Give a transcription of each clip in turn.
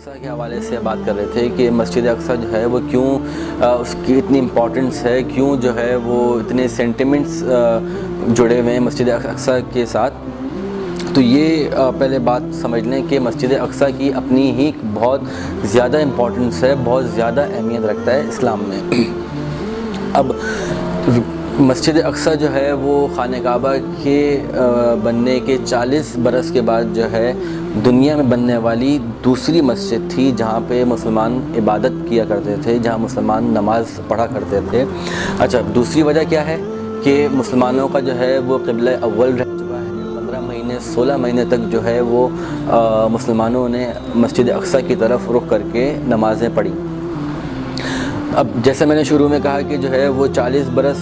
اقصیٰ کے حوالے سے بات کر رہے تھے کہ مسجد اقصیٰ جو ہے وہ کیوں اس کی اتنی امپورٹنس ہے، کیوں جو ہے وہ اتنے سینٹیمنٹس جڑے ہوئے ہیں مسجد اقصیٰ کے ساتھ. تو یہ پہلے بات سمجھ لیں کہ مسجد اقصیٰ کی اپنی ہی بہت زیادہ امپورٹنس ہے، بہت زیادہ اہمیت رکھتا ہے اسلام میں. اب مسجد اقصیٰ جو ہے وہ خانہ کعبہ کے بننے کے 40 برس کے بعد جو ہے دنیا میں بننے والی دوسری مسجد تھی جہاں پہ مسلمان عبادت کیا کرتے تھے، جہاں مسلمان نماز پڑھا کرتے تھے. اچھا، دوسری وجہ کیا ہے کہ مسلمانوں کا جو ہے وہ قبلہ اول رہ چکا ہے. 15 مہینے 16 مہینے تک جو ہے وہ مسلمانوں نے مسجد اقصیٰ کی طرف رخ کر کے نمازیں پڑھی. اب جیسے میں نے شروع میں کہا کہ جو ہے وہ 40 برس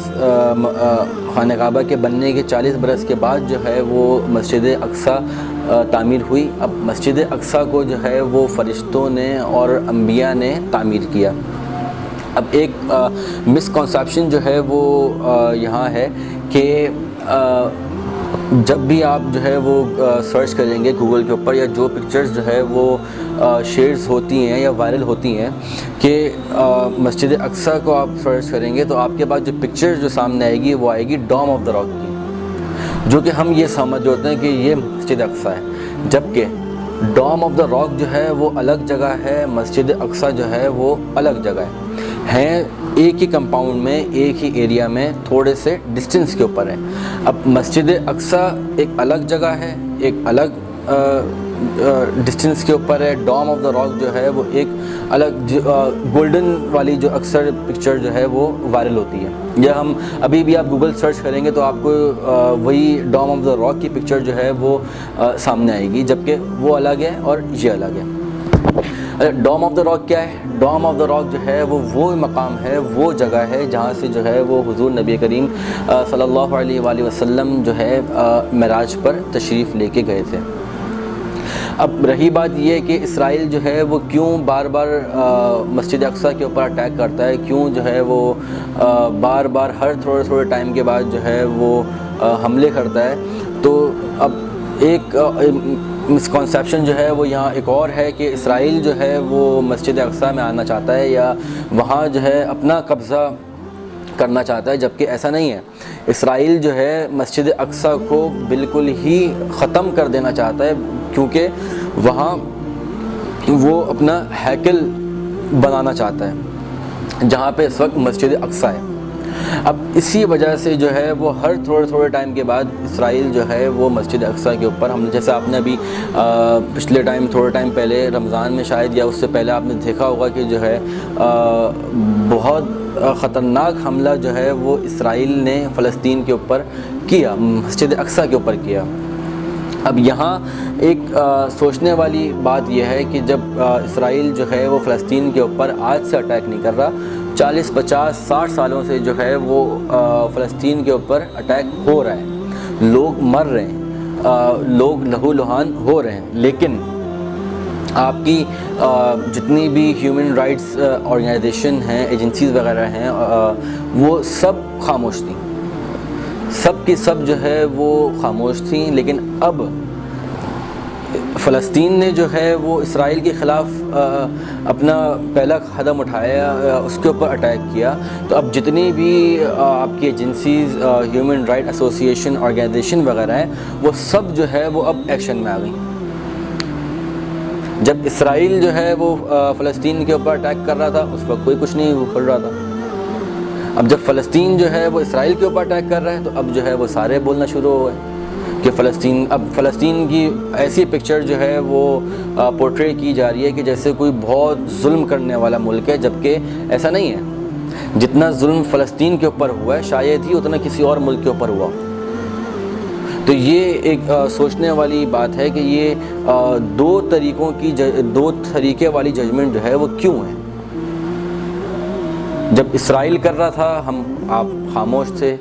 خانہ کعبہ کے بننے کے 40 برس کے بعد جو ہے وہ مسجد اقصیٰ تعمیر ہوئی. اب مسجد اقصیٰ کو جو ہے وہ فرشتوں نے اور انبیاء نے تعمیر کیا. اب ایک مسکنسیپشن جو ہے وہ یہاں ہے کہ جب بھی آپ جو ہے وہ سرچ کریں گے گوگل کے اوپر، یا جو پکچرز جو ہے وہ شیئرز ہوتی ہیں یا وائرل ہوتی ہیں کہ مسجد اقصیٰ کو آپ سرچ کریں گے تو آپ کے پاس جو پکچر جو سامنے آئے گی وہ آئے گی ڈوم آف دا راک کی، جو کہ ہم یہ سمجھ ہوتے ہیں کہ یہ مسجد اقصیٰ ہے، جبکہ ڈوم آف دا راک جو ہے وہ الگ جگہ ہے، مسجد اقصیٰ جو ہے وہ الگ جگہ ہے ایک ہی کمپاؤنڈ میں، ایک ہی ایریا میں، تھوڑے سے ڈسٹنس کے اوپر ہے. اب مسجد اقصیٰ ایک الگ جگہ ہے، ایک الگ ڈسٹنس کے اوپر ہے. ڈوم آف دا راک جو ہے وہ ایک الگ گولڈن والی جو اکثر پکچر جو ہے وہ وائرل ہوتی ہے، یا ہم ابھی بھی آپ گوگل سرچ کریں گے تو آپ کو وہی ڈوم آف دا راک کی پکچر جو ہے وہ سامنے آئے گی، جبکہ وہ الگ ہے اور یہ الگ ہے. ڈوم آف دا راک کیا ہے؟ ڈوم آف دا راک جو ہے وہ مقام ہے، وہ جگہ ہے جہاں سے جو ہے وہ حضور نبی کریم صلی اللہ علیہ وآلہ وسلم جو ہے معراج پر تشریف لے کے گئے تھے. اب رہی بات یہ کہ اسرائیل جو ہے وہ کیوں بار بار مسجد اقصیٰ کے اوپر اٹیک کرتا ہے، کیوں جو ہے وہ بار بار ہر تھوڑے ٹائم کے بعد جو ہے وہ حملے کرتا ہے. تو اب ایک مسکنسیپشن جو ہے وہ یہاں ایک اور ہے کہ اسرائیل جو ہے وہ مسجد اقصیٰ میں آنا چاہتا ہے یا وہاں جو ہے اپنا قبضہ کرنا چاہتا ہے، جبکہ ایسا نہیں ہے. اسرائیل جو ہے مسجد اقصیٰ کو بالکل ہی ختم کر دینا چاہتا ہے، کیونکہ وہاں وہ اپنا ہیکل بنانا چاہتا ہے جہاں پہ اس وقت مسجد اقصیٰ ہے. اب اسی وجہ سے جو ہے وہ ہر تھوڑے ٹائم کے بعد اسرائیل جو ہے وہ مسجد اقصیٰ کے اوپر ہم جیسے آپ نے ابھی پچھلے تھوڑے ٹائم پہلے رمضان میں شاید یا اس سے پہلے آپ نے دیکھا ہوگا کہ جو ہے بہت خطرناک حملہ جو ہے وہ اسرائیل نے فلسطین کے اوپر کیا، مسجد اقصیٰ کے اوپر کیا. اب یہاں ایک سوچنے والی بات یہ ہے کہ جب اسرائیل جو ہے وہ فلسطین کے اوپر آج سے اٹیک نہیں کر رہا، 40 50 60 سالوں سے جو ہے وہ فلسطین کے اوپر اٹیک ہو رہا ہے، لوگ مر رہے ہیں، لوگ لہو لہان ہو رہے ہیں، لیکن آپ کی جتنی بھی ہیومن رائٹس آرگنائزیشن ہیں، ایجنسیز وغیرہ ہیں، وہ سب خاموش تھیں، سب کی سب جو ہے وہ خاموش تھیں. لیکن اب فلسطین نے جو ہے وہ اسرائیل کے خلاف اپنا پہلا قدم اٹھایا، اس کے اوپر اٹیک کیا. تو اب جتنی بھی آپ کی agencies, human right association, organization وغیرہ ہیں، وہ سب جو ہے وہ اب ایکشن میں آ گئی. جب اسرائیل جو ہے وہ فلسطین کے اوپر اٹیک کر رہا تھا اس وقت کوئی کچھ نہیں کھل رہا تھا. اب جب فلسطین جو ہے وہ اسرائیل کے اوپر اٹیک کر رہا ہے تو اب جو ہے وہ سارے بولنا شروع ہو گئے کہ فلسطین کی ایسی پکچر جو ہے وہ پورٹری کی جا رہی ہے کہ جیسے کوئی بہت ظلم کرنے والا ملک ہے، جبکہ ایسا نہیں ہے. جتنا ظلم فلسطین کے اوپر ہوا ہے شاید ہی اتنا کسی اور ملک کے اوپر ہوا. تو یہ ایک سوچنے والی بات ہے کہ یہ دو طریقے والی ججمنٹ جو ہے وہ کیوں ہے. جب اسرائیل کر رہا تھا آپ خاموش تھے.